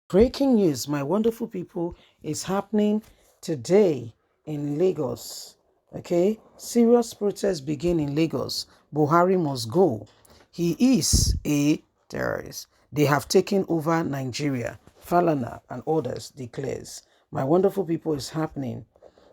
Breaking news, my wonderful people, is happening today in Lagos. Okay, serious protests begin in Lagos. Buhari must go. He is a terrorist. They have taken over Nigeria. Falana and others declares. My wonderful people, is happening.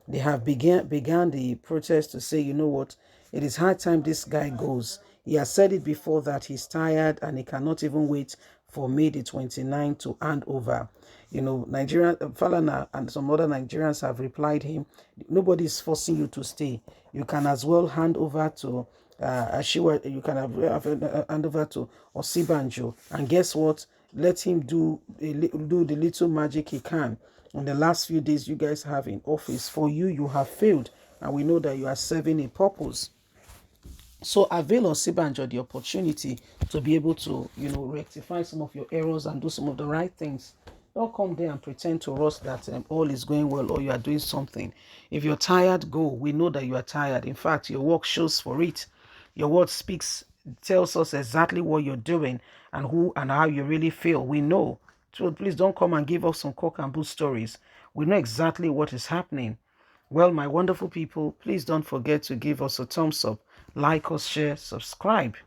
They have began the protest to say, you know what, it is high time this guy goes. He has said it before that he's tired and he cannot even wait for May the 29th to hand over. You know, Nigerian Falana and some other Nigerians have replied him, nobody is forcing you to stay. You can as well hand over to Ashiwa, you can hand over to Osibanjo, and guess what? Let him do the little magic he can. In the last few days you guys have in office, for you have failed, and we know that you are serving a purpose. So avail Osibanjo the opportunity to be able to, rectify some of your errors and do some of the right things. Don't come there and pretend to us that all is going well or you are doing something. If you're tired, go. We know that you are tired. In fact, your work shows for it. Your word speaks, tells us exactly what you're doing and who and how you really feel. We know. So please don't come and give us some cock and bull stories. We know exactly what is happening. Well, my wonderful people, please don't forget to give us a thumbs up, like us, share, subscribe.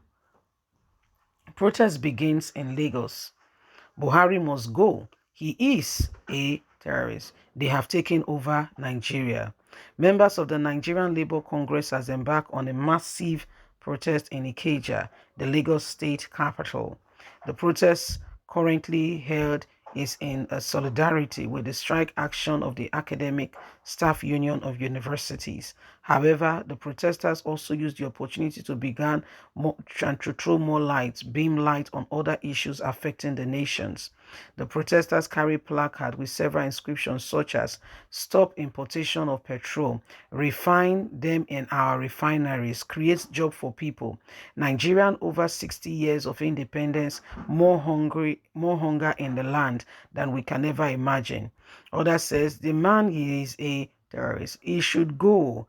Protest begins in Lagos. Buhari must go. He is a terrorist. They have taken over Nigeria. Members of the Nigerian Labour Congress has embarked on a massive protest in Ikeja, the Lagos state capital. The protest currently held is in a solidarity with the strike action of the Academic Staff Union of Universities. However, the protesters also used the opportunity to begin more, and to throw more light, beam light on other issues affecting the nations. The protesters carry placards with several inscriptions such as "Stop importation of petrol," "Refine them in our refineries," "Create job for people," "Nigerian over 60 years of independence, more hunger in the land than we can ever imagine." Others says the man is a terrorist. He should go.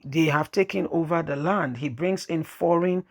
They have taken over the land. He brings in foreign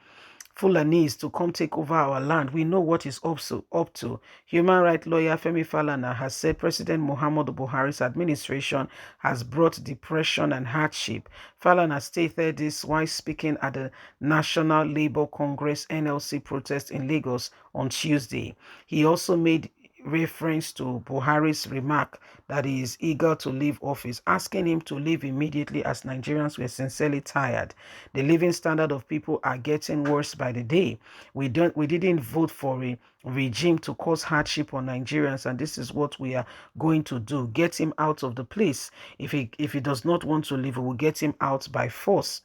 Fulanese to come take over our land. We know what is up to. Human rights lawyer Femi Falana has said President Muhammadu Buhari's administration has brought depression and hardship. Falana stated this while speaking at the National Labour Congress NLC protest in Lagos on Tuesday. He also made reference to Buhari's remark that he is eager to leave office, asking him to leave immediately as Nigerians were sincerely tired. The living standard of people are getting worse by the day. We didn't vote for a regime to cause hardship on Nigerians, and this is what we are going to do. Get him out of the place. If he does not want to leave, we will get him out by force.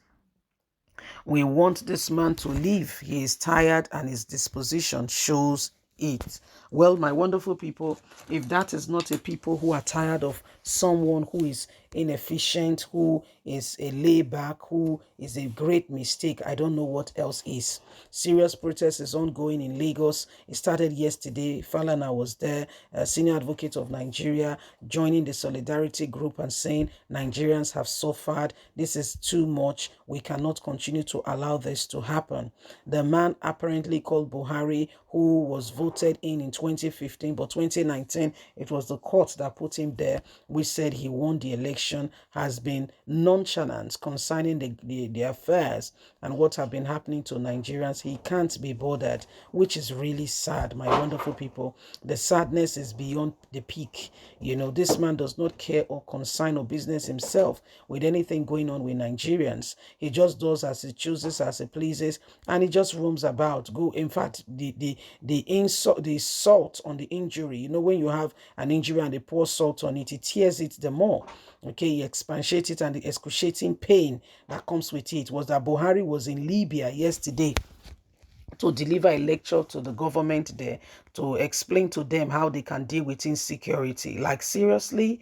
We want this man to leave. He is tired and his disposition shows it. Well, my wonderful people, if that is not a people who are tired of someone who is inefficient, who is a layback, who is a great mistake, I don't know what else is. Serious protest is ongoing in Lagos. It started yesterday. Falana was there, a senior advocate of Nigeria, joining the solidarity group and saying Nigerians have suffered. This is too much. We cannot continue to allow this to happen. The man apparently called Buhari, who was voted in 2015, but 2019, it was the court that put him there, which said he won the election, has been nonchalant concerning the affairs and what have been happening to Nigerians. He can't be bothered, which is really sad, my wonderful people. The sadness is beyond the peak. You know, this man does not care or concern or business himself with anything going on with Nigerians. He just does as he chooses, as he pleases, and he just roams about. In fact, the salt on the injury, you know, when you have an injury and they pour salt on it, it tears it the more. Okay, he expatiates it, and the excruciating pain that comes with it was that Buhari was in Libya yesterday to deliver a lecture to the government there to explain to them how they can deal with insecurity. Like, seriously,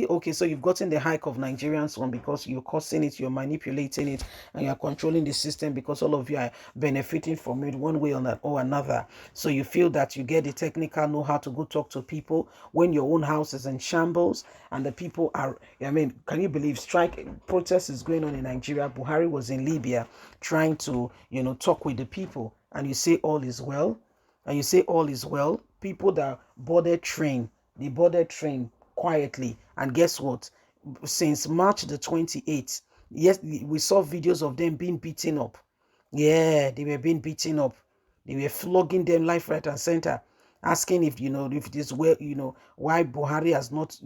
okay, so you've gotten the hike of Nigerians one because you're causing it, you're manipulating it, and you're controlling the system because all of you are benefiting from it one way or another. So you feel that you get the technical know-how to go talk to people when your own house is in shambles and the people are, I mean, can you believe protest is going on in Nigeria? Buhari was in Libya trying to, talk with the people, and you say all is well, people that boarded train. They boarded train quietly. And guess what? Since March the 28th, yes, we saw videos of them being beaten up. Yeah, they were being beaten up. They were flogging them left, right, and center, asking if if this way, why Buhari has not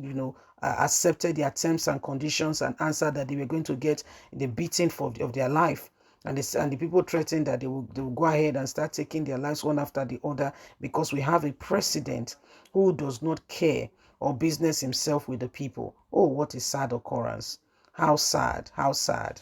accepted their terms and conditions, and answered that they were going to get the beating of their life. And the people threatened that they will go ahead and start taking their lives one after the other, because we have a president who does not care or business himself with the people. Oh, what a sad occurrence. How sad, how sad.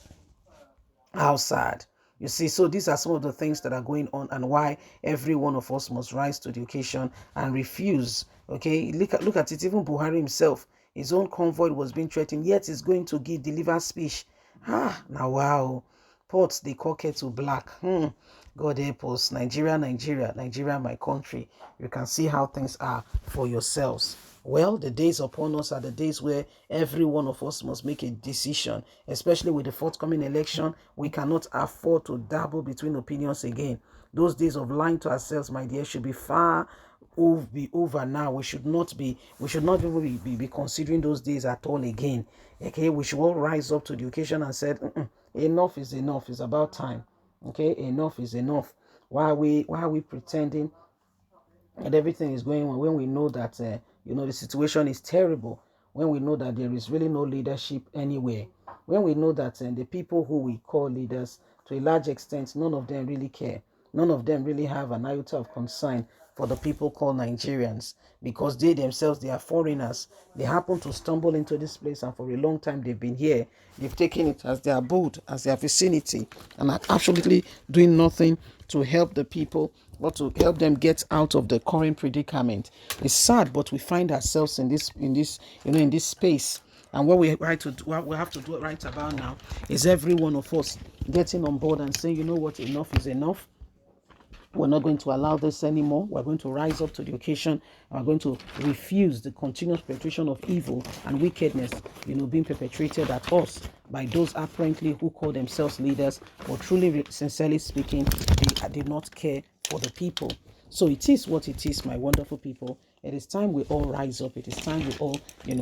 How sad. You see, so these are some of the things that are going on, and why every one of us must rise to the occasion and refuse. Okay, look at it. Even Buhari himself, his own convoy was being threatened, yet he's going to deliver speech. Now wow. Pots they call kettle black. God help us. Nigeria, Nigeria, Nigeria, my country. You can see how things are for yourselves. Well, the days upon us are the days where every one of us must make a decision, especially with the forthcoming election. We cannot afford to dabble between opinions again. Those days of lying to ourselves, my dear, should be be over now. We should not even be considering those days at all again. Okay, we should all rise up to the occasion and said, enough is enough. It's about time. Okay, enough is enough. Why are we pretending and everything is going on when we know that the situation is terrible, when we know that there is really no leadership anywhere, when we know that the people who we call leaders, to a large extent, none of them really care, none of them really have an iota of concern for the people called Nigerians, because they themselves, they are foreigners. They happen to stumble into this place, and for a long time they've been here. They've taken it as their abode, as their vicinity, and are absolutely doing nothing to help the people or to help them get out of the current predicament. It's sad, but we find ourselves in this space. And what we have to do right about now is every one of us getting on board and saying, you know what, enough is enough. We're not going to allow this anymore. We're going to rise up to the occasion. We're going to refuse the continuous perpetration of evil and wickedness, being perpetrated at us by those apparently who call themselves leaders, but truly, sincerely speaking, they did not care for the people. So it is what it is, my wonderful people. It is time we all rise up. It is time we all,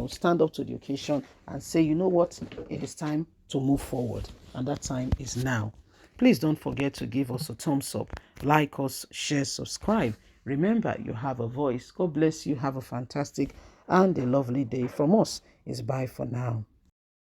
stand up to the occasion and say, you know what? It is time to move forward. And that time is now. Please don't forget to give us a thumbs up, like us, share, subscribe. Remember, you have a voice. God bless you. Have a fantastic and a lovely day. From us, is bye for now.